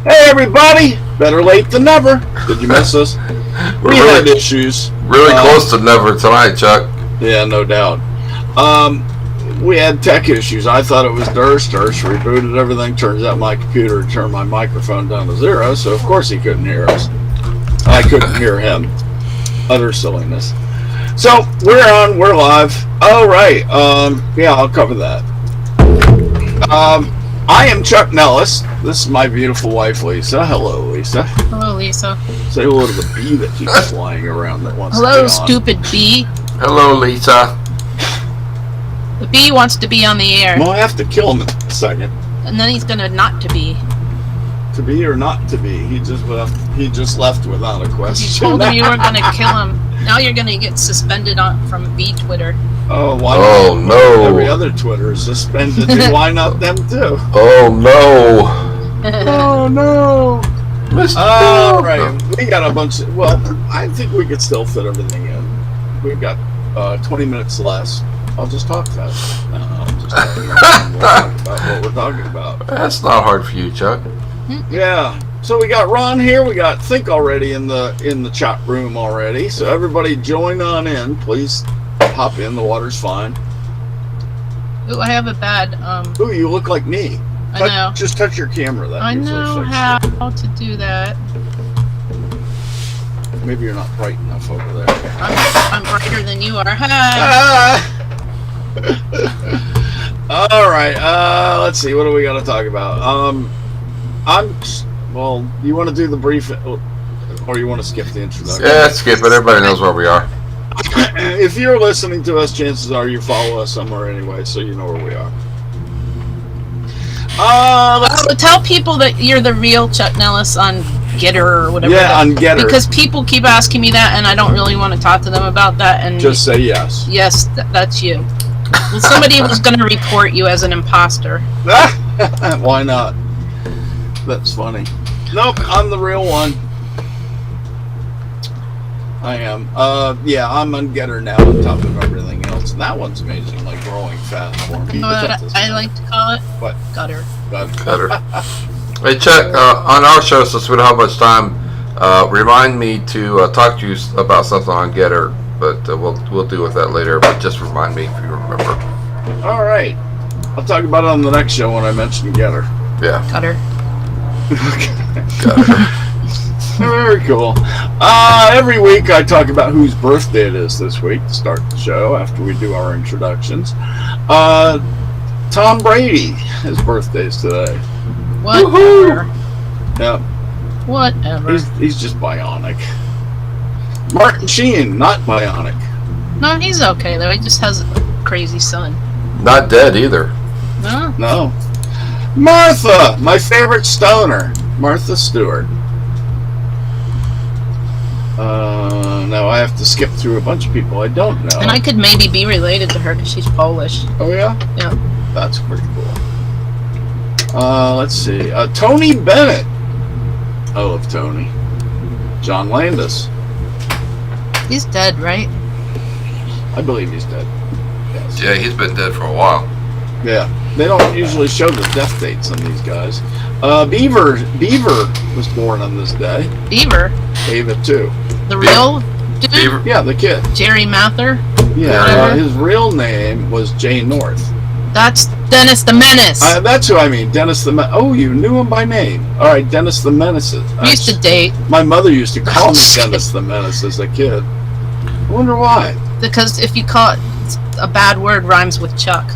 Hey everybody! Better late than never. Did you miss us? We had issues. Really close to never tonight, Chuck. Yeah, no doubt. We had tech issues. I thought it was Durst. Rebooted everything. Turns out my computer turned my microphone down to 0, so of course he couldn't hear us. I couldn't hear him. Utter silliness. So we're on. We're live. All right. Yeah, I'll cover that. I am Chuck Nellis. This is my beautiful wife, Lisa. Hello, Lisa. Hello, Lisa. Say hello to the bee that keeps flying around that wants Hello, to be on. stupid bee. Hello, Lisa. The bee wants to be on the air. Well, I have to kill him in a second. And then he's gonna not to be. To be or not to be? He just left without a question. You told him you were gonna kill him. Now you're gonna get suspended from bee Twitter. Oh, why Oh, not? no. Every other Twitter is suspended. Why not them too? Oh, no. Oh no! Mr. All right, we got a bunch of. Well, I think we could still fit everything in. We've got 20 minutes less. I'll just talk fast. No, I'm just talking about what we're talking about. That's not hard for you, Chuck. Yeah. So we got Ron here. We got Think already in the chat room already. So everybody join on in, please. Hop in. The water's fine. Ooh, I have a bad. Ooh, you look like me. I know. Just touch your camera. That I usually know fixes how to do that. it. Maybe you're not bright enough over there. I'm brighter than you are. Hi. All right. Let's see. What do we got to talk about? Well, you want to do the brief, or you want to skip the introduction? Yeah, skip it. Everybody knows where we are. If you're listening to us, chances are you follow us somewhere anyway, so you know where we are. Tell people that you're the real Chuck Nellis on Getter or whatever. Yeah, on Getter. Because people keep asking me that, and I don't really want to talk to them about that. And just say yes. Yes, that's you. Well, somebody was going to report you as an imposter. Why not? That's funny. Nope, I'm the real one. I am. Yeah, I'm on Getter now on top of everything else. And that one's amazing, like growing fast for me. You know what I like to call it? What? Gutter. Cutter. Hey, Chuck, on our show, since we don't have much time, remind me to talk to you about something on Getter, but we'll deal with that later. But just remind me if you remember. All right. I'll talk about it on the next show when I mention Getter. Yeah. Gutter. Gutter. Very cool. Every week I talk about whose birthday it is this week to start the show after we do our introductions. Tom Brady, his birthday's today. Whatever. Yeah. Whatever. He's just bionic. Martin Sheen, not bionic. No, he's okay though. He just has a crazy son. Not dead either. No. No. Martha, my favorite stoner. Martha Stewart. Now I have to skip through a bunch of people I don't know. And I could maybe be related to her because she's Polish. Oh yeah? Yeah. That's pretty cool. Let's see. Tony Bennett. I love Tony. John Landis. He's dead, right? I believe he's dead. Yes. Yeah, he's been dead for a while. Yeah. They don't usually show the death dates on these guys. Beaver was born on this day. Beaver. David too. The real dude? Beaver. Yeah, the kid. Jerry Mather? Yeah. Whatever. His real name was Jay North. That's Dennis the Menace. That's who I mean. Dennis the Menace. Oh, you knew him by name. All right, Dennis the Menace. We used to date My mother used to call me Dennis the Menace as a kid. I wonder why. because if you call it a bad word rhymes with Chuck.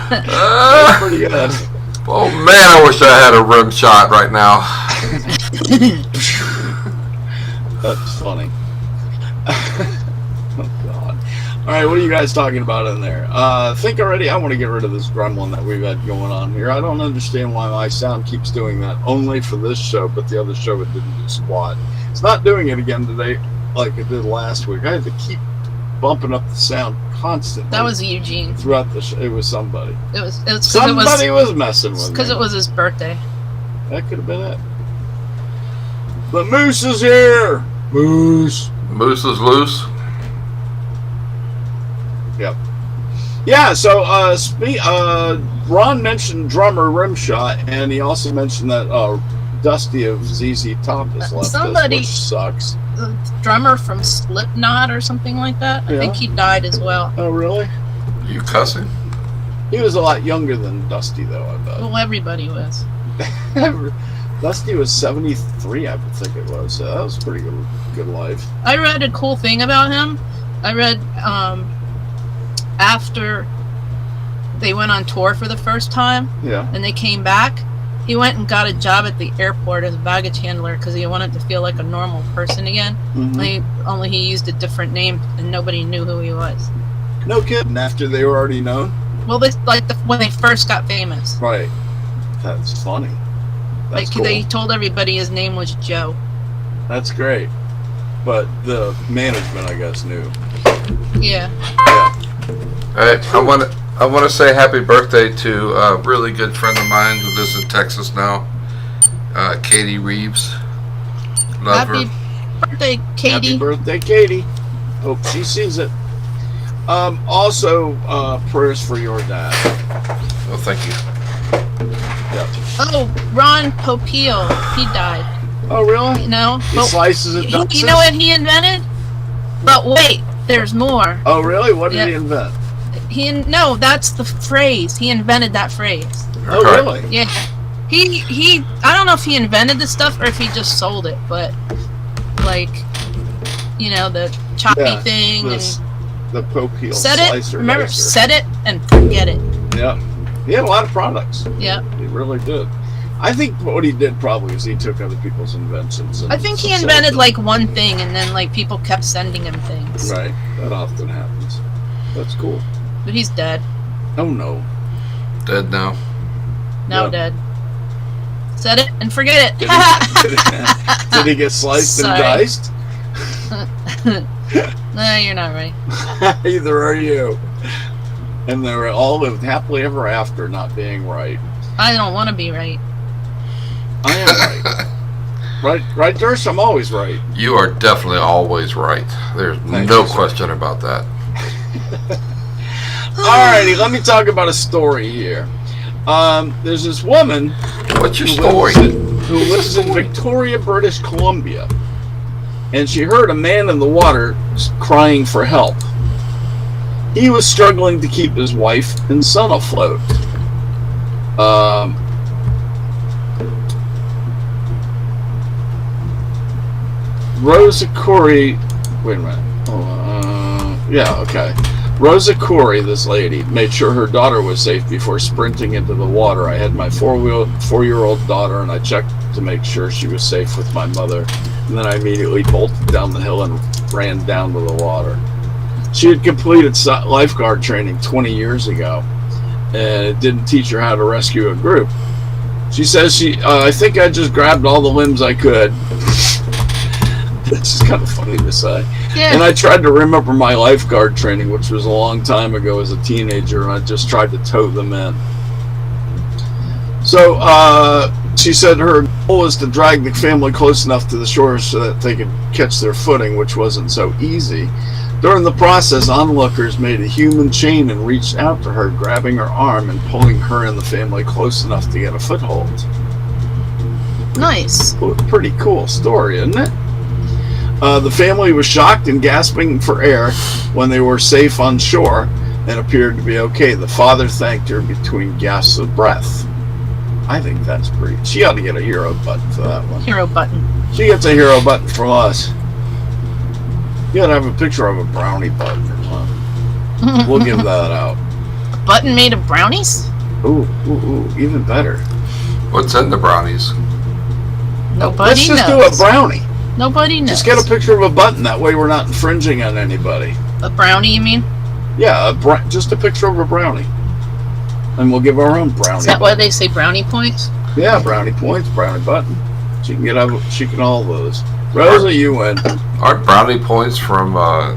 That's pretty good. Oh man, I wish I had a rim shot right now. That's funny. Oh God. All right, what are you guys talking about in there? Think already. I want to get rid of this gremlin that we've had going on here. I don't understand why my sound keeps doing that. Only for this show, but the other show it didn't do squat. It's not doing it again today like it did last week. I had to keep bumping up the sound constantly. That was Eugene. Throughout the show. It was somebody. It was because Somebody was messing with me. because it was his birthday. That could have been it. The Moose is here. Moose. Moose is loose. Yep. Yeah, so Ron mentioned drummer Rimshot, and he also mentioned that Dusty of ZZ Top has left us, which sucks. The drummer from Slipknot or something like that. I think he died as well. Oh, really? You cussing? He was a lot younger than Dusty, though, I bet. Well, everybody was. Dusty was 73, I think it was. So that was a pretty good life. I read a cool thing about him. I read after they went on tour for the first time, and they came back, he went and got a job at the airport as a baggage handler because he wanted to feel like a normal person again. Only he used a different name and nobody knew who he was. No kidding. After they were already known? Well, when they first got famous. Right. That's funny. That's cool. They told everybody his name was Joe. That's great. But the management, I guess, knew. Yeah. Hey, I want to say happy birthday to a really good friend of mine who lives in Texas now, Katie Reeves. Love happy her. Birthday, Katie. Happy birthday, Katie. Hope she sees it. Also, prayers for your dad. Well, thank you. Yep. Oh, Ron Popeil. He died. Oh, really? You know? He slices it up. You know what he invented? But wait, there's more. Oh, really? What did he invent? No, that's the phrase. He invented that phrase. Oh, really? Yeah. He I don't know if he invented the stuff or if he just sold it, but like, you know, the choppy thing and the Popeil set slicer. It. Remember, set it and forget it. Yeah. He had a lot of products. Yeah. He really did. I think what he did probably is he took other people's inventions. I think he invented like one thing and then like people kept sending him things. Right. That often happens. That's cool. But he's dead. Oh no. Dead now. Now dead. Set it and forget it. Did he get sliced and diced? No, you're not right. Either are you. And they all lived happily ever after not being right. I don't want to be right. I am right. Right, Durst? I'm always right. You are definitely always right. There's no question about that. Alrighty, let me talk about a story here. There's this woman. What's your story? Who lives in Victoria, British Columbia. And she heard a man in the water crying for help. He was struggling to keep his wife and son afloat. Rosa Corey, wait a minute. Yeah, okay. Rosa Corey, this lady, made sure her daughter was safe before sprinting into the water. I had my 4-year-old daughter, and I checked to make sure she was safe with my mother. And then I immediately bolted down the hill and ran down to the water. She had completed lifeguard training 20 years ago, and it didn't teach her how to rescue a group. She says I think I just grabbed all the limbs I could. This is kind of funny to say. Yeah. And I tried to remember my lifeguard training, which was a long time ago as a teenager, and I just tried to tow them in. So she said her goal was to drag the family close enough to the shore so that they could catch their footing, which wasn't so easy. During the process, onlookers made a human chain and reached out to her, grabbing her arm and pulling her and the family close enough to get a foothold. Nice. Pretty cool story, isn't it? The family was shocked and gasping for air when they were safe on shore and appeared to be okay. The father thanked her between gasps of breath. I think that's pretty. She ought to get a hero button for that one. Hero button. She gets a hero button from us. You gotta have a picture of a brownie button or something. We'll give that out. A button made of brownies? Ooh, even better. What's in the brownies? Nobody Let's just knows. do a brownie. Nobody knows. Just get a picture of a button. That way we're not infringing on anybody. A brownie, you mean? Yeah, just a picture of a brownie. And we'll give our own brownie. Is that why they say brownie points? Yeah, brownie points, brownie button. She can all those. Rosa, you win. Aren't brownie points from I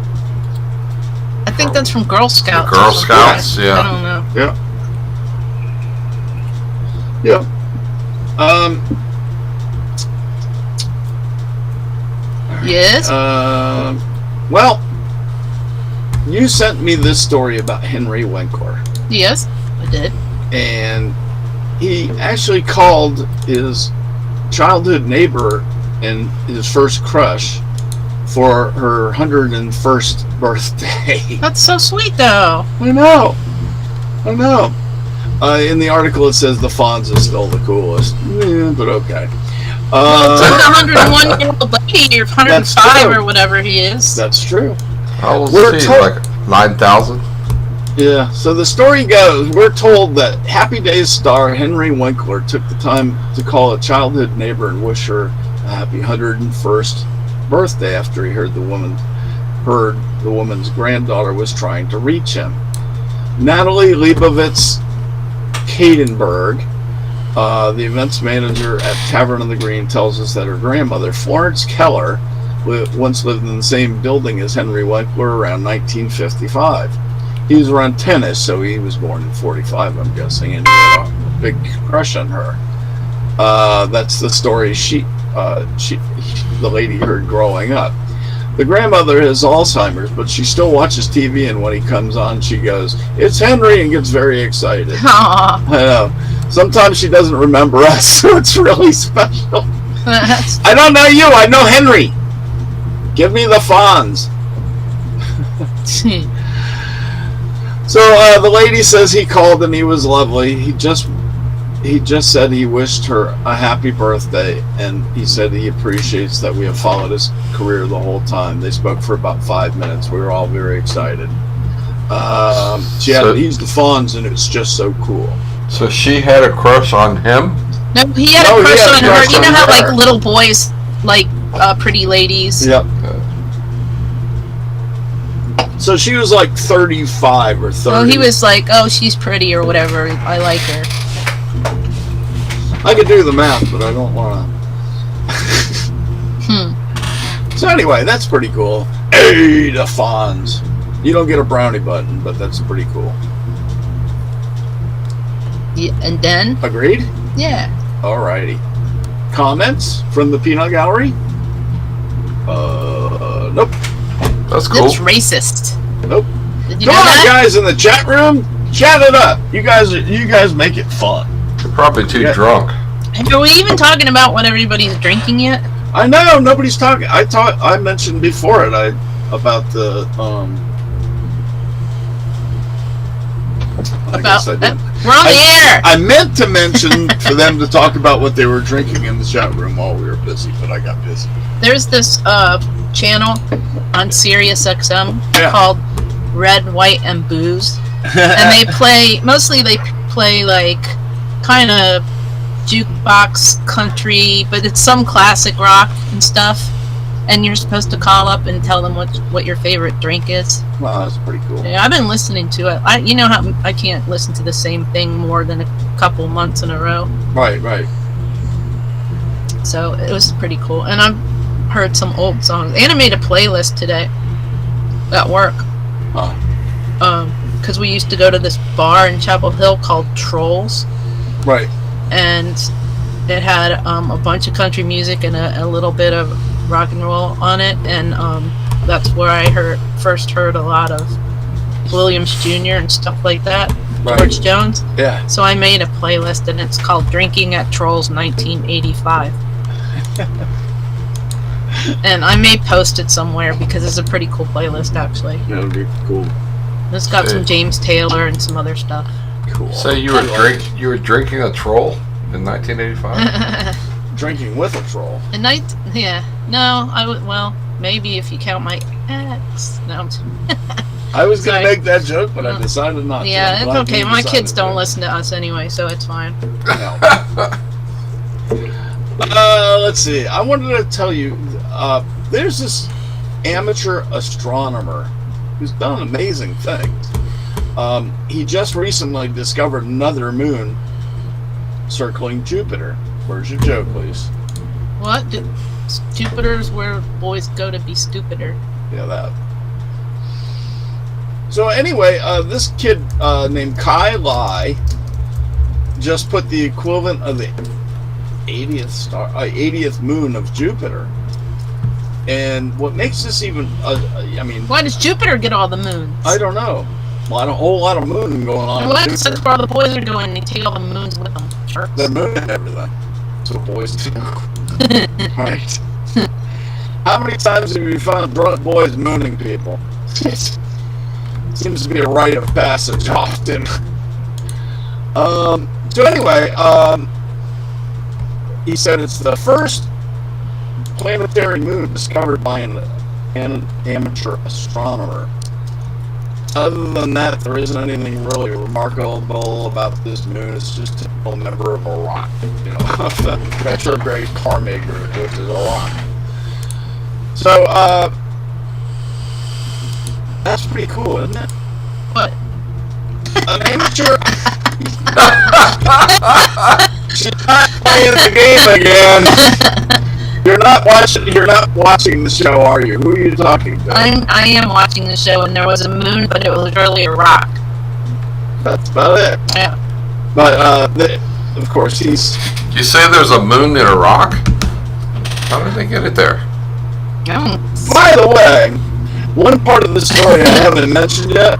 think that's from Girl Scouts. Girl Scouts, yeah. I don't know. Yeah. Yes? Well, you sent me this story about Henry Winkler. Yes, I did. And he actually called his childhood neighbor and his first crush for her 101st birthday. That's so sweet, though. I know. In the article, it says the Fonz is still the coolest. Yeah, but okay. Well, it's a 101-year-old lady, or 105, or whatever he is. That's true. How old is he? Like 9,000? Yeah, so the story goes, we're told that Happy Days star Henry Winkler took the time to call a childhood neighbor and wish her a happy 101st birthday after he heard the woman's granddaughter was trying to reach him. Natalie Leibovitz Kadenberg, the events manager at Tavern on the Green, tells us that her grandmother, Florence Keller, once lived in the same building as Henry Winkler around 1955. He was around 10ish, so he was born in 45, I'm guessing, and he had a big crush on her. That's the story the lady heard growing up. The grandmother has Alzheimer's, but she still watches TV, and when he comes on, she goes, "It's Henry," and gets very excited. Aww. I know. Sometimes she doesn't remember us, so it's really special. I don't know you, I know Henry. Give me the Fonz. So the lady says he called and he was lovely. He just said he wished her a happy birthday, and he said he appreciates that we have followed his career the whole time. They spoke for about 5 minutes. We were all very excited. He's the Fonz, and it's just so cool. So she had a crush on him? No, he had a crush on her. You know how like little boys like pretty ladies? Yep. So she was like 35 or 30. Well, he was like, "Oh, she's pretty" or whatever. I like her. I could do the math, but I don't want to. So anyway, that's pretty cool. Hey, the Fonz. You don't get a brownie button, but that's pretty cool. Yeah, and then? Agreed? Yeah. Alrighty. Comments from the Peanut Gallery? Nope. That's cool. It's racist. Nope. Did you Come know on, that? guys in the chat room, chat it up. You guys make it fun. You're probably too drunk. Are we even talking about what everybody's drinking yet? I know nobody's talking. I mentioned before it. About the I guess I did. We're on the air. I meant to mention for them to talk about what they were drinking in the chat room while we were busy, but I got busy. There's this channel on Sirius XM called Red, White, and Booze, and they play like kind of jukebox country, but it's some classic rock and stuff. And you're supposed to call up and tell them what your favorite drink is. Wow, that's pretty cool. Yeah, I've been listening to it. You know how I can't listen to the same thing more than a couple months in a row. Right. So it was pretty cool. And I've heard some old songs. Anna made a playlist today at work. Huh. Because we used to go to this bar in Chapel Hill called Trolls. Right. And it had a bunch of country music and a little bit of rock and roll on it, and that's where I first heard a lot of Williams Jr. and stuff like that. Right. George Jones. Yeah. So I made a playlist, and it's called Drinking at Trolls 1985. And I may post it somewhere because it's a pretty cool playlist, actually. That would be cool. It's got some James Taylor and some other stuff. Cool. So you were drinking a troll in 1985? Drinking with a troll. Well, maybe if you count my ex. No. I was going to make that joke, but I decided not to. Yeah, it's okay. My kids don't listen to us anyway, so it's fine. Let's see. I wanted to tell you, there's this amateur astronomer who's done amazing things. He just recently discovered another moon circling Jupiter. Where's your joke, please? What? Jupiter's where boys go to be stupider. Yeah, that. So anyway, this kid named Kai Lai just put the equivalent of the 80th moon of Jupiter And what makes this even, why does Jupiter get all the moons? I don't know. A whole lot of mooning going on. Well, that's where all the boys are going. They take all the moons with them. Jerks. They're mooning everything. That's what boys do. Right. How many times have you found drunk boys mooning people? Seems to be a rite of passage often. So anyway, he said it's the first planetary moon discovered by an amateur astronomer. Other than that, there isn't anything really remarkable about this moon. It's just a typical member of Orion, retrograde Karma group, which is Orion. So, that's pretty cool, isn't it? What? An amateur. She's not playing the game again. You're not watching the show, are you? Who are you talking to? I am watching the show, and there was a moon, but it was really a rock. That's about it. Yeah. But of course he's. You say there's a moon in a rock? How did they get it there? By the way, one part of the story I haven't mentioned yet.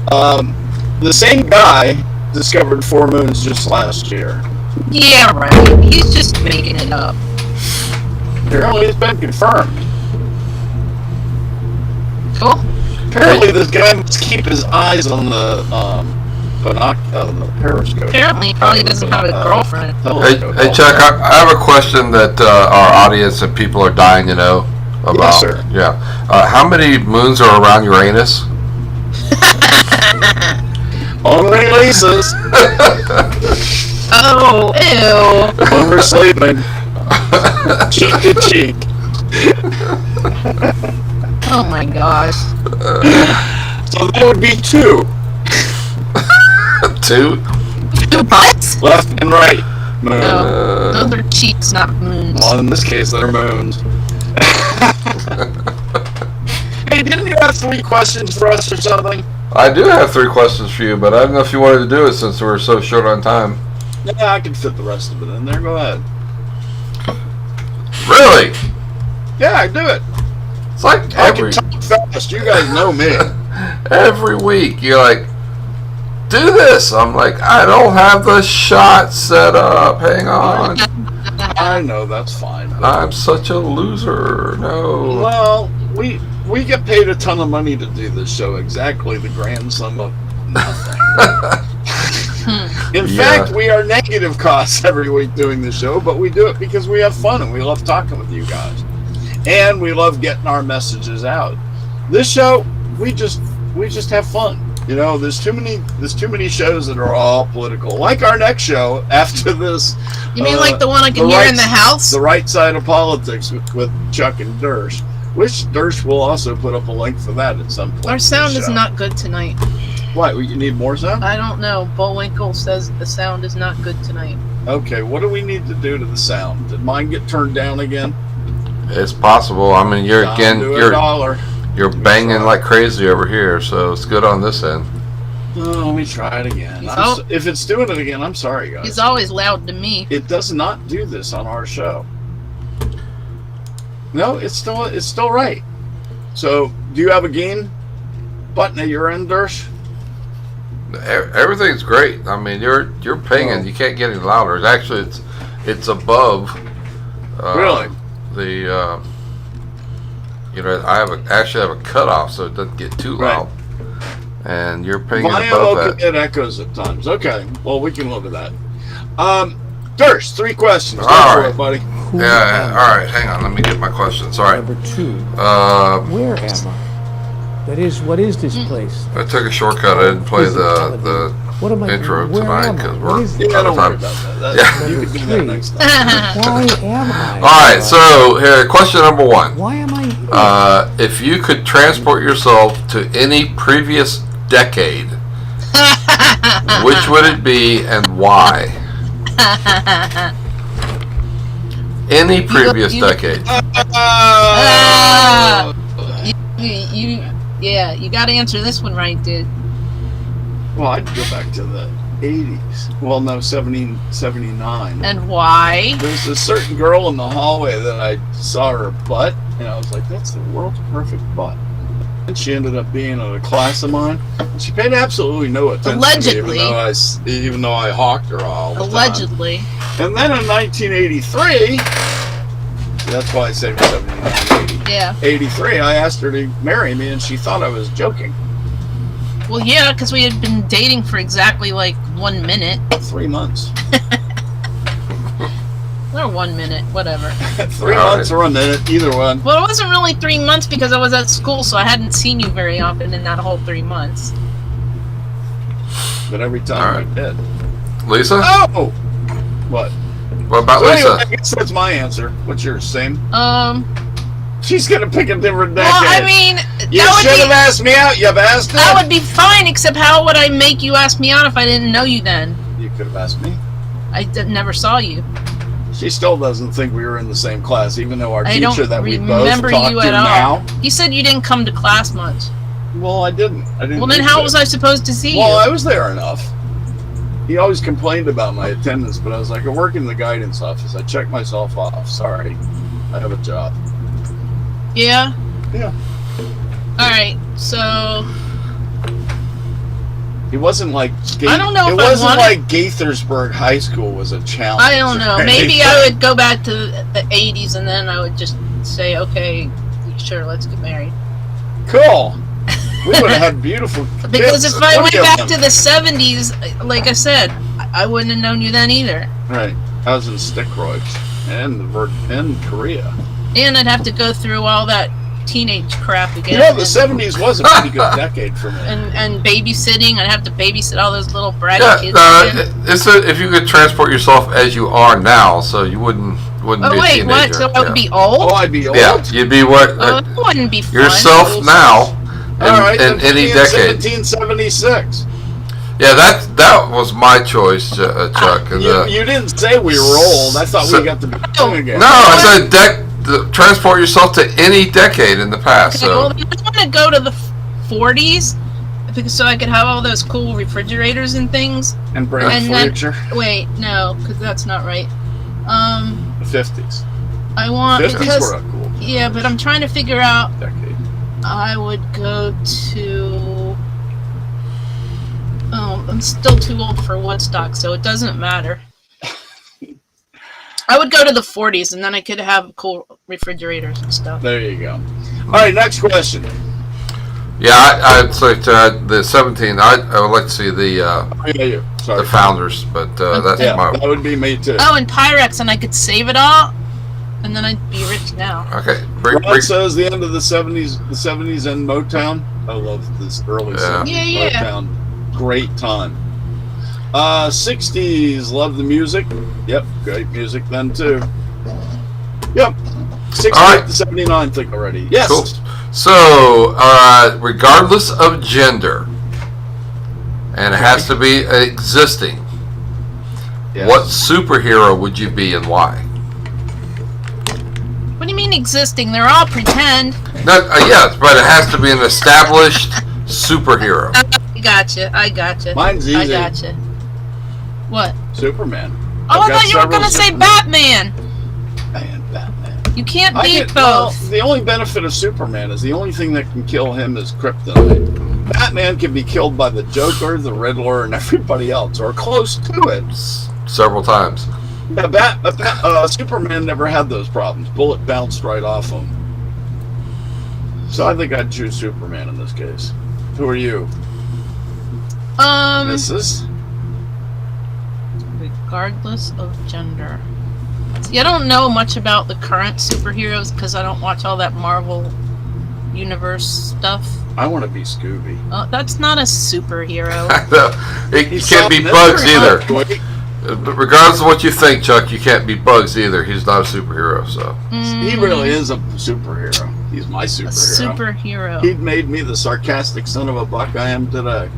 The same guy discovered 4 moons just last year. Yeah, right. He's just making it up. Apparently, it's been confirmed. Cool. Apparently, this guy must keep his eyes on the periscope. Apparently, he probably doesn't have a girlfriend. Hey, Chuck, I have a question that our audience and people are dying to know about. Yes, sir. Yeah. How many moons are around Uranus? Only Lisa's. Oh, ew. When we're sleeping. Cheek to cheek. Oh my gosh. So that would be 2. 2? 2 butts? Left and right. Moon. No, those are cheeks, not moons. Well, in this case, they're moons. Hey, didn't you have 3 questions for us or something? I do have 3 questions for you, but I don't know if you wanted to do it since we're so short on time. Yeah, I can fit the rest of it in there. Go ahead. Really? Yeah, I do it. It's like I can talk fast. You guys know me. every week you're like, do this. I'm like, I don't have the shot set up. Hang on. I know, that's fine. I'm such a loser. No. Well, we get paid a ton of money to do this show. Exactly the grand sum of nothing. In fact, we are negative costs every week doing the show, but we do it because we have fun and we love talking with you guys. And we love getting our messages out. This show, we just have fun. There's too many shows that are all political. Like our next show after this. You mean like the one I can hear in the house? The Right Side of Politics with Chuck and Dersh. Which Dersh will also put up a link for that at some point. Our sound is not good tonight. What? You need more sound? I don't know. Bullwinkle says the sound is not good tonight. Okay, what do we need to do to the sound? Did mine get turned down again? It's possible. I mean, you're banging like crazy over here, so it's good on this end. Oh, let me try it again. If it's doing it again, I'm sorry, guys. He's always loud to me. It does not do this on our show. No, it's still right. So, do you have a gain button at your end, Dersh? Everything's great. I mean, you're pinging. You can't get any louder. Actually, it's above. Really? I actually have a cutoff, so it doesn't get too loud. And you're pinging Volume above that. It echoes at times. Okay, well, we can live with that. Dersh, 3 questions. All right, buddy. Yeah. All right. Hang on. Let me get my questions. All right. Number 2. Where am I? That is, what is this place? I took a shortcut. I didn't play the intro tonight because we're out of time. You can do that next time. Why am I? All right. So here, question number 1. Why am I here? If you could transport yourself to any previous decade, which would it be and why? Any previous decade. You got to answer this one right, dude. Well, I'd go back to the 80s. Well, no, 79. And why? There's a certain girl in the hallway that I saw her butt, And I was like, that's the world's perfect butt. And she ended up being in a class of mine. She paid absolutely no attention Allegedly. to me, even though I hawked her all the Allegedly. time. And then in 1983, that's why I say 79, 80. Yeah. 83, I asked her to marry me, and she thought I was joking. Well, yeah, because we had been dating for exactly like 1 minute. 3 months. Or 1 minute, whatever. 3 months or a minute, either one. Well, it wasn't really 3 months because I was at school, so I hadn't seen you very often in that whole 3 months. But every time I did. Lisa? Oh! What? What about So Lisa? anyway, I guess that's my answer. What's yours? Same? Um, She's gonna pick a different decade. well, I mean, you should have asked me out. You've asked that her. would be fine, except how would I make you ask me out if I didn't know you then? You could have asked me. Never saw you. She still doesn't think we were in the same class, even though our I teacher don't that we both remember talk you to at all. now. You said you didn't come to class much. Well, I didn't. Well, then how was I supposed to see Well, you? I was there enough. He always complained about my attendance, but I was like, I work in the guidance office. I check myself off. Sorry, I have a job. Yeah? Yeah. Alright, so... It wasn't like I don't know it if I wasn't wanted- like Gaithersburg High School was a challenge. I don't know. or Maybe anything. I would go back to the 80s and then I would just say, okay, sure, let's get married. Cool. We would have had beautiful Because kids, if I went 20 of back them. to the 70s, like I said, I wouldn't have known you then either. Right. I was in Sticroids and Korea. And I'd have to go through all that teenage crap again. You know, the 70s was a pretty good decade for me. And babysitting. I'd have to babysit all those little bratty Yeah, kids again. if you could transport yourself as you are now, so you wouldn't Oh, be a wait, teenager. what? So I would be Oh, old? I'd be old. Yeah, you'd be what Oh, that wouldn't be fun. yourself now in, All right, in any decade. 1776. Yeah, that was my choice, Chuck. And, You didn't say we were old. I thought we got to be young again. no, I said transport yourself to any decade in the past. Okay, well, So then I want to go to the 40s because so I could have all those cool refrigerators and things. And bring And the then- future. Wait, no, because that's not right. The 50s. I want 50s because were a cool yeah, but I'm trying to figure out. decade. I would go to. Oh, I'm still too old for Woodstock, so it doesn't matter. I would go to the 40s, and then I could have cool refrigerators and stuff. There you go. All right, next question. yeah, I'd say the 17. I would like to see the Yeah, you. Sorry. founders, but that's Yeah, my that would be me too. Oh, and Pyrex, and I could save it all, and then I'd be rich now. okay. Ron says the end of the 70s in Motown. I love this early 70s Yeah. Motown. Great time. 60s, love the music. Yep, great music then too. Yep. 68 All right. to 79 think already. Yes. Cool. So, regardless of gender, and it has to be existing, Yes. what superhero would you be and why? What do you mean existing? They're all pretend. Yes, but it has to be an established superhero. I gotcha. Mine's easy. I gotcha. What? Superman. Oh, I've I got thought you were several gonna say Superman. Batman. Batman. You can't I beat get, well, both. the only benefit of Superman is the only thing that can kill him is kryptonite. Batman can be killed by the Joker, the Riddler, and everybody else, or close to it. Several times. Yeah, Superman never had those problems. Bullet bounced right off him. So I think I'd choose Superman in this case. Who are you, Mrs.? Regardless of gender. See, I don't know much about the current superheroes because I don't watch all that Marvel universe stuff. I want to be Scooby. That's not a superhero. You can't be Bugs either. Wait, Regardless of what you think, Chuck, you can't be Bugs either. He's not a superhero, so. he really is a superhero. He's my A superhero. superhero. He made me the sarcastic son of a buck I am today.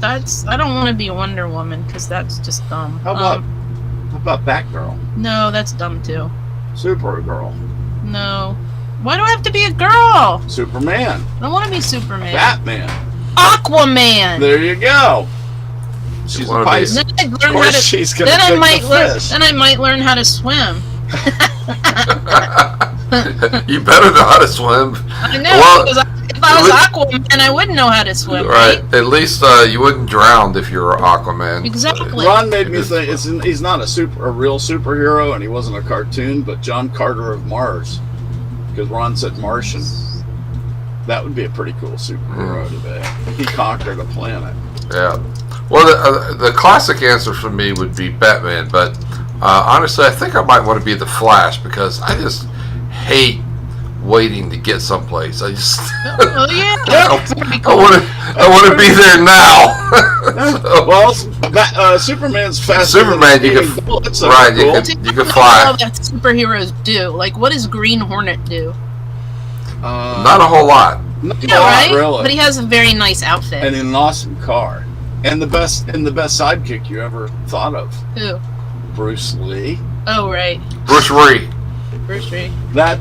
I don't want to be Wonder Woman because that's just dumb. How about Batgirl? No, that's dumb too. Supergirl. No. Why do I have to be a girl? Superman. I don't want to be Superman. Batman. Aquaman. There you go. She's a wanna be- Pisces. Then I'd Of learn how course to. she's gonna Then I pick might the learn. fish. Then I might learn how to swim. You better know how to swim. I know. Well, because if I was Aquaman, I wouldn't know how to swim. Right. At least you wouldn't drown if you were Aquaman. Exactly. Ron made me think he's not a real superhero, and he wasn't a cartoon, but John Carter of Mars, because Ron said Martian. That would be a pretty cool superhero today. He conquered a planet. Yeah. Well, the classic answer for me would be Batman, but honestly, I think I might want to be the Flash because I just hate waiting to get someplace. I just Oh yeah. I want to be there now. So, Well, Superman's faster. Superman, you can bullets. right, Cool. you can What fly. all that superheroes do? Like, what does Green Hornet do? Not a whole lot. Not Yeah, right. really. But he has a very nice outfit. And an awesome car, and the best sidekick you ever thought of, Who? Bruce Lee. Oh right, Bruce Lee. Bruce Lee. That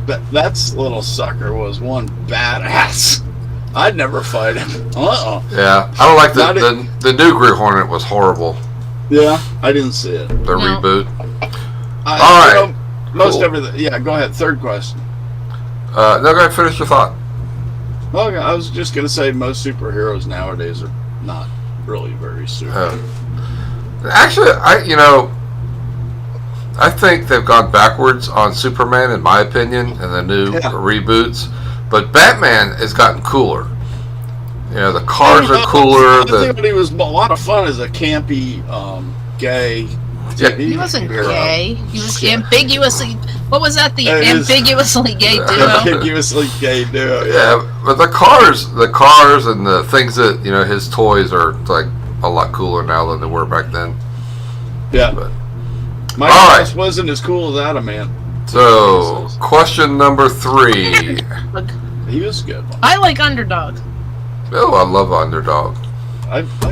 little sucker was one badass. I'd never fight him. Yeah, I don't like the new Green Hornet was horrible. Yeah, I didn't see it. The No. reboot. All right. Most Cool. everything. Yeah, go ahead. Third question. No, go ahead, finish your thought. Okay, I was just gonna say most superheroes nowadays are not really very super. Actually, I think they've gone backwards on Superman, in my opinion, in the new reboots. But Batman has gotten cooler. You know, the cars are cooler. I think he was a lot of fun as a campy, gay. Yeah. He wasn't hero. gay. He was ambiguously. What was that? The It is- ambiguously gay duo. Ambiguously gay duo. Yeah, but the cars and the things that, his toys are like a lot cooler now than they were back then. Yeah. But, My all right. house wasn't as cool as Adamant. So, question number 3. He was a good one. I like Underdog. Oh, I love Underdog.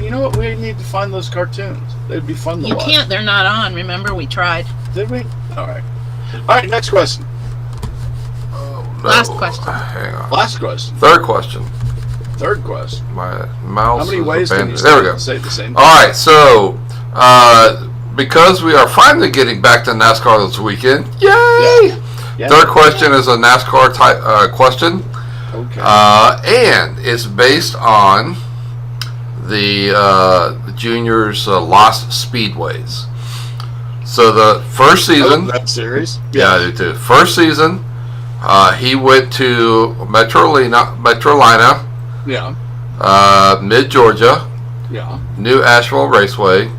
You know what? We need to find those cartoons. They'd be fun to You watch. can't. They're not on. Remember, we tried. Did we? All right. All right. Next question. No. Last question. Hang on. Last question. Third question. Third question. My mouse How many is ways can you abandoned. There we go. say the same thing? All right, so because we are finally getting back to NASCAR this weekend, yay! Yeah. Third question is a NASCAR type question, Okay. and it's based on the juniors' lost speedways. So the first season, that series. yeah, I do too. First season, he went to Metrolina, Yeah. Mid Georgia, Yeah. New Asheville Raceway,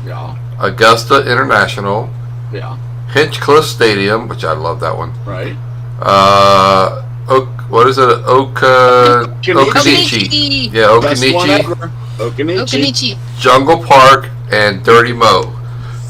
Yeah. Augusta International, Yeah. Hinchcliffe Stadium, which I love that one. Right. What is it? Okanichi. Yeah, Best one Okanichi, ever. Okanichi. Okanichi. Jungle Park, and Dirty Mo.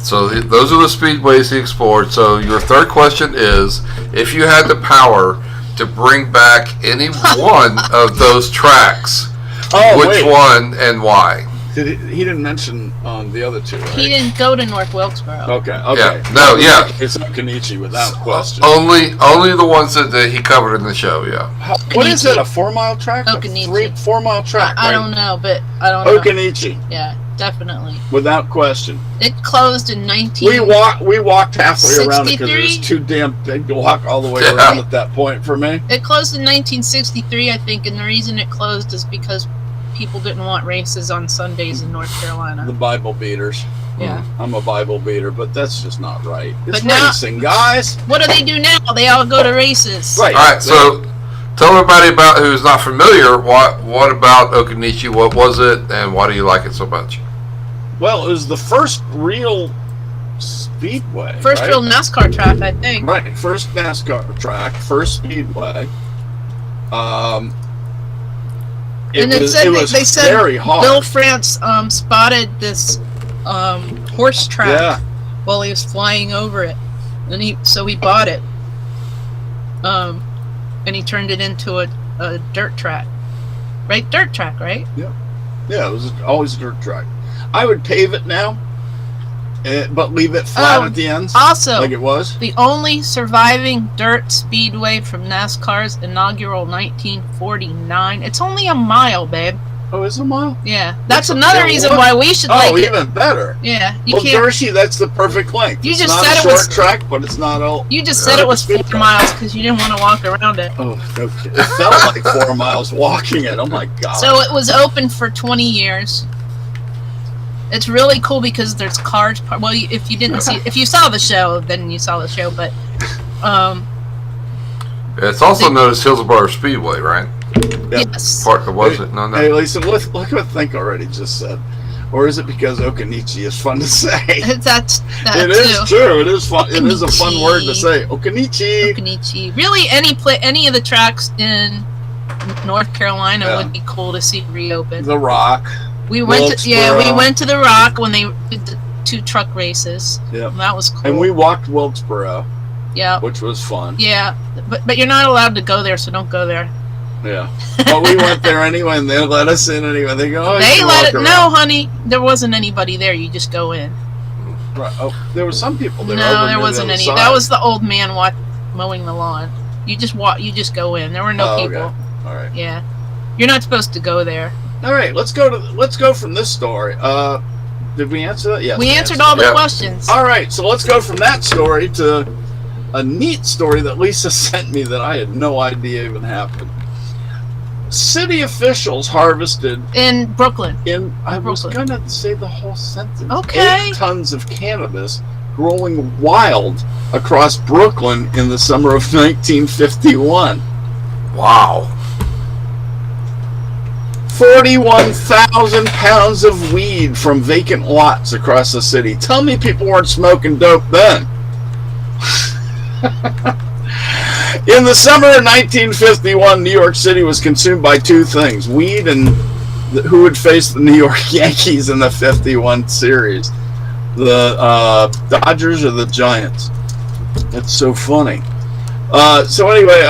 So those are the speedways he explored. So your third question is, if you had the power to bring back any one of those tracks, Oh, which wait. one and why? He didn't mention the other two, right? He didn't go to North Wilkesboro. Okay. Yeah. No, yeah. It's Okanichi without question. Only the ones that he covered in the show. Yeah. What is it? A 4-mile track? Okanichi. 4-mile track. I right? don't know, but I don't know. Okanichi, Yeah, definitely. without question. It closed in 19. We walked halfway around it because it was 63? too damn big to walk all the way Yeah. around at that point for me. It closed in 1963, I think, and the reason it closed is because people didn't want races on Sundays in North The Carolina. Bible beaters. Yeah. I'm a Bible beater, but that's just not right. It's But now- racing, guys. What do they do now? They all go to races. Right. All right. So tell everybody about who's not familiar. What about Okanichi? What was it, and why do you like it so much? Well, it was the first real speedway. First right? real NASCAR track, I think. Right, first NASCAR track, first speedway. And it said was they said very hard. Bill France spotted this horse track Yeah. while he was flying over it, and he bought it, and he turned it into a dirt track, right? Dirt track, right? Yeah, it was always a dirt track. I would pave it now, but leave it flat Oh, at the ends, Also, like it was. the only surviving dirt speedway from NASCAR's inaugural 1949. It's only a mile, babe. Oh, is it a mile? Yeah, that's another reason why we should Oh, like it. even better. Yeah, you Well, can't. Hershey, that's the perfect length. You It's just not said a it short was- track, but it's not all. You just said it was 4 miles because you didn't want to walk around it. Oh, okay. It felt like 4 miles walking it. Oh my god. So it was open for 20 years. It's really cool because there's cars. Well, if you didn't see, if you saw the show, then you saw the show. But It's also known as Hillsborough Speedway, right? Yep. yes, Part was it? No, no. Hey, Lisa, look what Think already just said. Or is it because Okanichi is fun to say? that's that It too. is true. It is fun. It is a fun Okanichi. word to say. Okanichi. Okanichi. Really, any of the tracks in North Carolina Yeah. would be cool to see reopen. The Rock. We went to we Wilkesboro. went to the Rock when they did the 2 truck races. Yeah. That was cool. And we walked Wilkesboro, yeah. which was fun. Yeah, but you're not allowed to go there, so don't go there. Yeah. But we went there anyway, and they let us in anyway. They go, oh, you They can let walk it. around. No, honey, there wasn't anybody there. You just go in. Right. Oh, there were some people there. No, over there near the wasn't other any. side. That was the old man mowing the lawn. You just walk. You just go in. There were no Oh, people. okay. All right. Yeah, you're not supposed to go there. All right. Let's go from this story. Did we answer that? Yes. We answered all the Yeah. questions. All right. So let's go from that story to a neat story that Lisa sent me that I had no idea even happened. City officials harvested In Brooklyn. I was Brooklyn. gonna say the whole sentence. Okay. 8 tons of cannabis growing wild across Brooklyn in the summer of 1951. Wow. 41,000 pounds of weed from vacant lots across the city. Tell me people weren't smoking dope then. In the summer of 1951, New York City was consumed by 2 things: weed and who would face the New York Yankees in the 51 series, the Dodgers or the Giants. That's so funny. So anyway,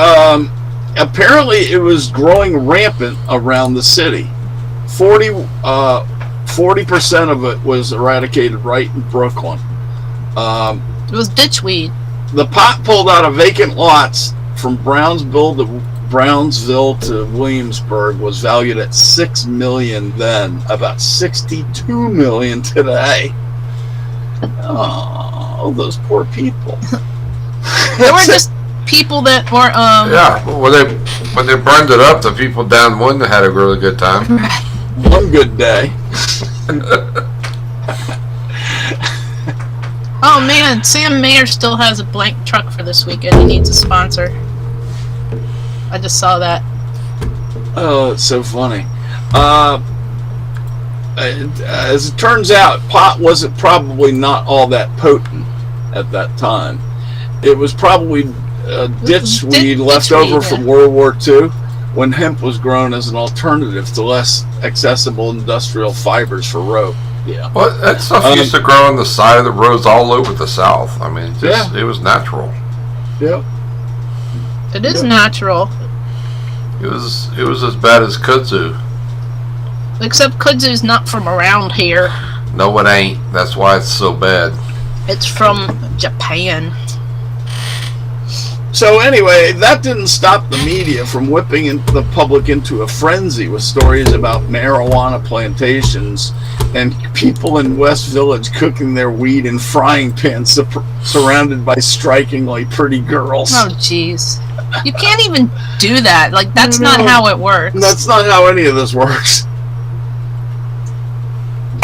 apparently it was growing rampant around the city. 40% of it was eradicated right in Brooklyn. It was ditchweed. The pot pulled out of vacant lots from Brownsville to Williamsburg was valued at $6 million then, about $62 million today. Oh, those poor people. They were just people that were Yeah. When they burned it up, the people down one had a really good time. One good day. Oh man, Sam Mayer still has a blank truck for this weekend. He needs a sponsor. I just saw that. Oh, it's so funny. As it turns out, pot wasn't probably not all that potent at that time. It was probably ditchweed left over from World War II, when hemp was grown as an alternative to less accessible industrial fibers for rope. Yeah. Well, that stuff used to grow on the side of the roads all over the South. I mean, it was natural. Yep. It is natural. It was as bad as kudzu. Except kudzu's not from around here. No, it ain't. That's why it's so bad. It's from Japan. So anyway, that didn't stop the media from whipping the public into a frenzy with stories about marijuana plantations and people in West Village cooking their weed in frying pans surrounded by strikingly pretty girls. Oh jeez. You can't even do that. Like, that's not how it works. That's not how any of this works.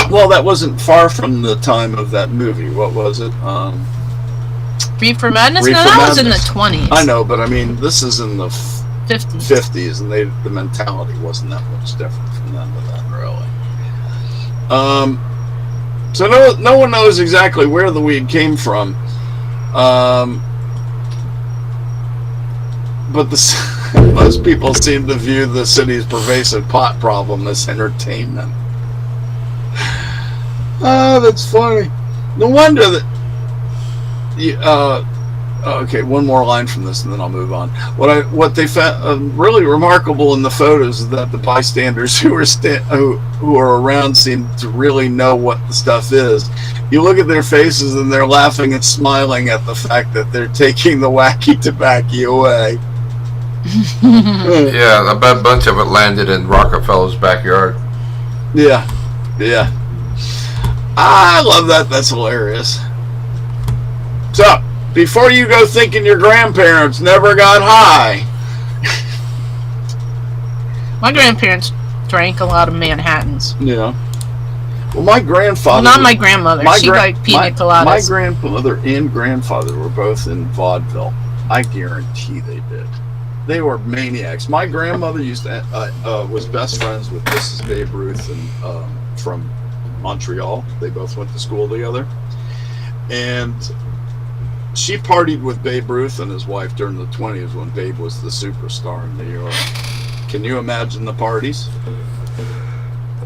Well, that wasn't far from the time of that movie. What was it? Reefer Madness? Reefer No, that was in the Madness. 20s. I know, but I mean, this is in the 50s. 50s, and the mentality wasn't that much different from then to then, really. So no one knows exactly where the weed came from. But most people seem to view the city's pervasive pot problem as entertainment. Oh, that's funny. No wonder that. Okay, one more line from this, and then I'll move on. What they found really remarkable in the photos is that the bystanders who are around seem to really know what the stuff is. You look at their faces, and they're laughing and smiling at the fact that they're taking the wacky tobacco away. Yeah, I bet a bunch of it landed in Rockefeller's backyard. Yeah. I love that. That's hilarious. So, before you go thinking your grandparents never got high. My grandparents drank a lot of Manhattans. Yeah. Well, my grandfather... Well, not my grandmother. She liked pina coladas. My grandmother and grandfather were both in vaudeville. I guarantee they did. They were maniacs. My grandmother was best friends with Mrs. Babe Ruth and from Montreal. They both went to school together. And she partied with Babe Ruth and his wife during the 20s when Babe was the superstar in New York. Can you imagine the parties?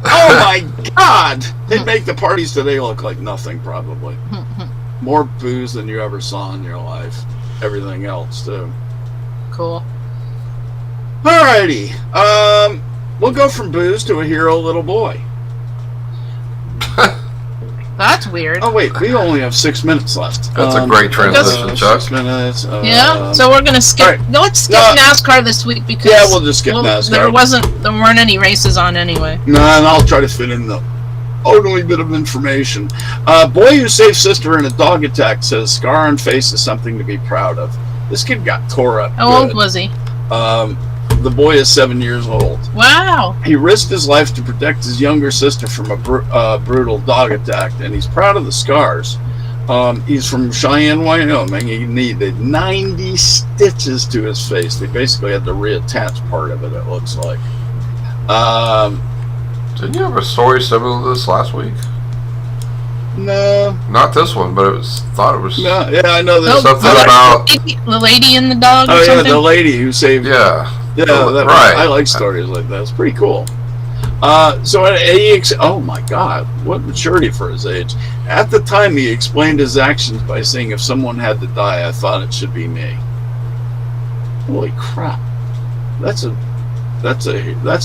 Oh my God! They'd make the parties today look like nothing, probably. More booze than you ever saw in your life. Everything else, too. Cool. Alrighty. We'll go from booze to a hero little boy. That's weird. Oh, wait. We only have 6 minutes left. That's a great transition, Chuck. 6 minutes. Yeah, so we're going to skip... right. No, let's skip NASCAR this week because... Yeah, we'll just skip NASCAR. There weren't any races on anyway. No, and I'll try to fit in the only bit of information. Boy who saved sister in a dog attack says scar on face is something to be proud of. This kid got tore up. How old was he? The boy is 7 years old. Wow. He risked his life to protect his younger sister from a brutal dog attack, and he's proud of the scars. He's from Cheyenne, Wyoming. He needed 90 stitches to his face. They basically had to reattach part of it looks like. Didn't you have a story similar to this last week? No. Not this one, but thought it was... No, yeah, I know there's something about... The lady and the dog or something? something? Yeah, the lady who saved... Yeah. Yeah, right. I like stories like that. It's pretty cool. So oh my God, what maturity for his age. At the time, he explained his actions by saying, if someone had to die, I thought it should be me. Holy crap. That's a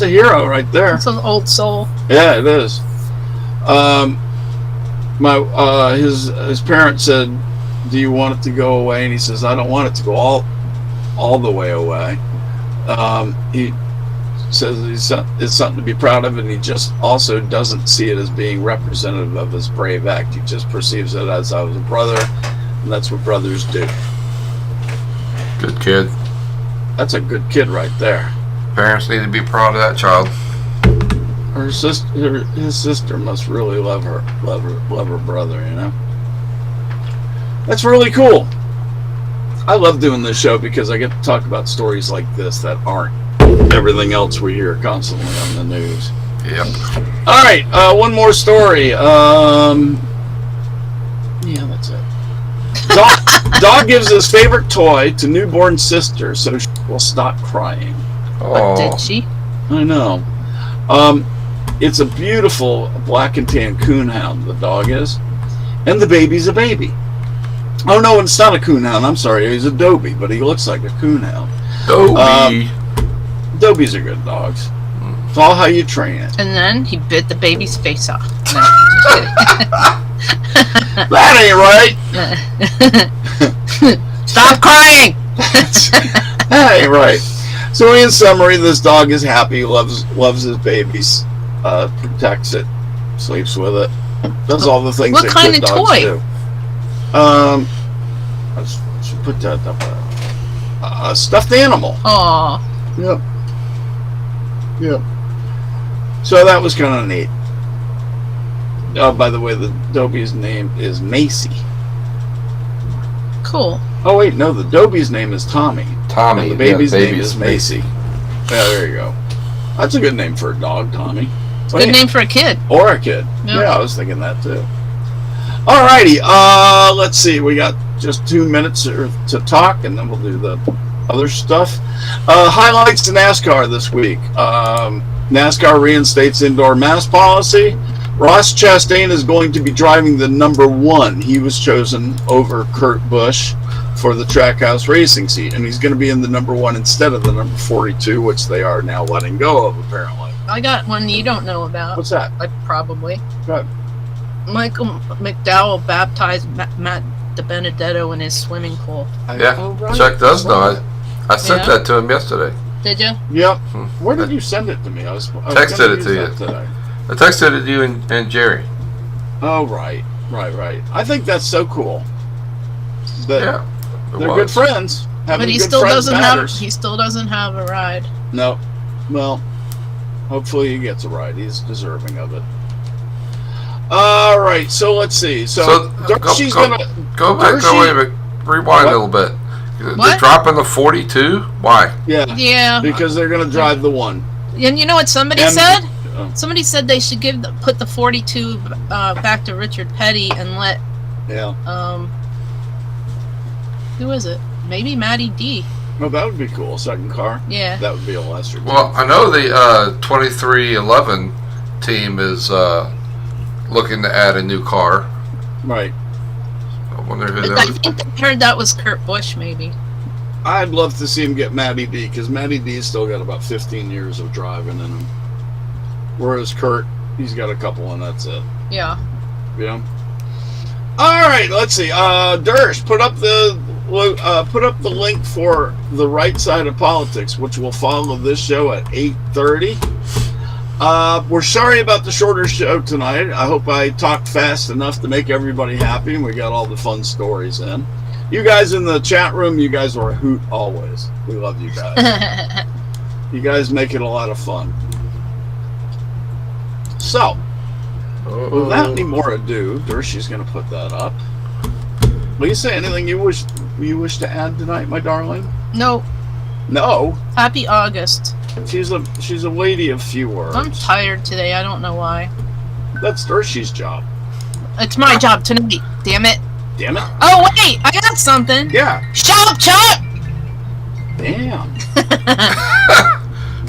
hero right there. That's an old soul. Yeah, it is. His parents said, do you want it to go away? And he says, I don't want it to go all the way away. He says it's something to be proud of, and he just also doesn't see it as being representative of his brave act. He just perceives it as I was a brother, and that's what brothers do. Good kid. That's a good kid right there. Parents need to be proud of that child. His sister must really love her brother, you know. That's really cool. I love doing this show because I get to talk about stories like this that aren't everything else we hear constantly on the news. Yep. All right, one more story. Yeah, that's it. Dog gives his favorite toy to newborn sister so she will stop crying. But did she? I know. It's a beautiful black and tan coonhound, the dog is. And the baby's a baby. Oh, no, it's not a coonhound. I'm sorry. He's a Dobie, but he looks like a coonhound. Dobie. Dobies are good dogs. It's all how you train it. And then he bit the baby's face off. No, just kidding. That ain't right. Stop crying! That ain't right. So in summary, this dog is happy, loves his babies, protects it, sleeps with it, does all the things that good dogs do. I should put that up. A stuffed animal. Aww. Yep. So that was kind of neat. Oh, by the way, the Dobie's name is Macy. Cool. Oh wait, no, the Dobie's name is Tommy. Tommy. And the baby's name is Macy. Yeah, there you go. That's a good name for a dog, Tommy. Good name for a kid. Or a kid. Yep. Yeah, I was thinking that too. Alrighty, let's see. We got just 2 minutes to talk, and then we'll do the other stuff. Highlights to NASCAR this week. NASCAR reinstates indoor mask policy. Ross Chastain is going to be driving the number 1. He was chosen over Kurt Busch for the Trackhouse Racing seat, and he's going to be in the number 1 instead of the number 42, which they are now letting go of, apparently. I got one you don't know about. What's that? Probably. Go ahead. Michael McDowell baptized Matt DiBenedetto in his swimming pool. Yeah, Chuck does know. I sent that to him yesterday. Did you? Yep. Where did you send it to me? I was texted it to you. Today. I texted you and Jerry. Oh, right. I think that's so cool. That Yeah, they're good friends. But he still doesn't have a ride. No. Well, hopefully he gets a ride. He's deserving of it. All right, so let's see. So she's go gonna go back. Go wait a minute. Rewind a little bit. They're dropping the 42. Why? Yeah. Because they're gonna drive the one. And you know what somebody said? Somebody said they should put the 42 back to Richard Petty and let who is it? Maybe Matty D. Well, that would be cool. Second car. Yeah. That would be a lesser. Well, I know the 2311 team is looking to add a new car. Right. I wonder who I that. think I heard that was Kurt Busch, maybe. I'd love to see him get Matty D, because Matty D's still got about 15 years of driving in him. Whereas Kurt, he's got a couple, and that's it. Yeah. Yeah. All right, let's see. Dersh, put up the link for the Right Side of Politics, which will follow this show at 8:30. We're sorry about the shorter show tonight. I hope I talked fast enough to make everybody happy, and we got all the fun stories in. You guys in the chat room, you guys are a hoot always. We love you guys. You guys make it a lot of fun. So, without any more ado, Dershi's going to put that up. Lisa, anything you wish to add tonight, my darling? No. No. Happy August. She's a lady of few words. I'm tired today. I don't know why. That's Dershi's job. It's my job tonight. Damn it. Damn it. Oh wait, I got something. Yeah. Shut up, Chuck. Damn.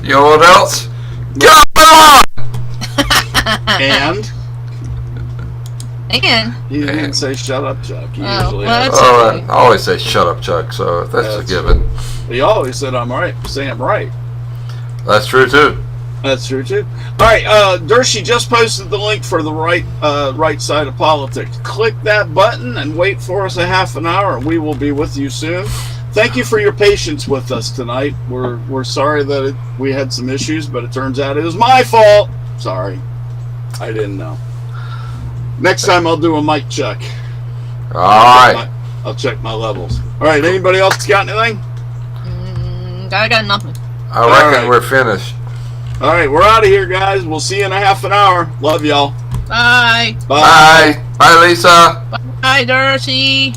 You know what else? Go on! And? And? You didn't say shut up, Chuck. You usually well, have. okay. I always say shut up, Chuck, so that's a given. You always said I'm right. Say I'm right. That's true, too. That's true, too. All right, Dershi just posted the link for the right Side of Politics. Click that button and wait for us a half an hour, and we will be with you soon. Thank you for your patience with us tonight. We're sorry that we had some issues, but it turns out it was my fault. Sorry. I didn't know. Next time I'll do a mic check. All right. I'll check my levels. All right, anybody else got anything? I got nothing. I reckon we're finished. All right, we're out of here, guys. We'll see you in a half an hour. Love y'all. Bye. Bye. Bye, Lisa. Bye, Darcy.